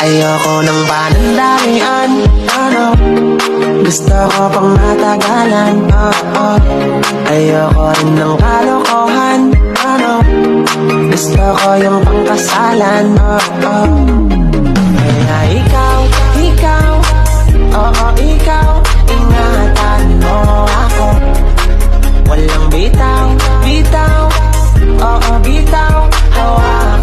Ayoko ng panandalian, ano. Gusto ko pang matagalan, Ayoko rin ng kalokohan, ano. Gusto ko yung pangkasalan, Kaya ikaw, oo ikaw, ingatan mo ako. Walang bitaw, oo bitaw, hawakan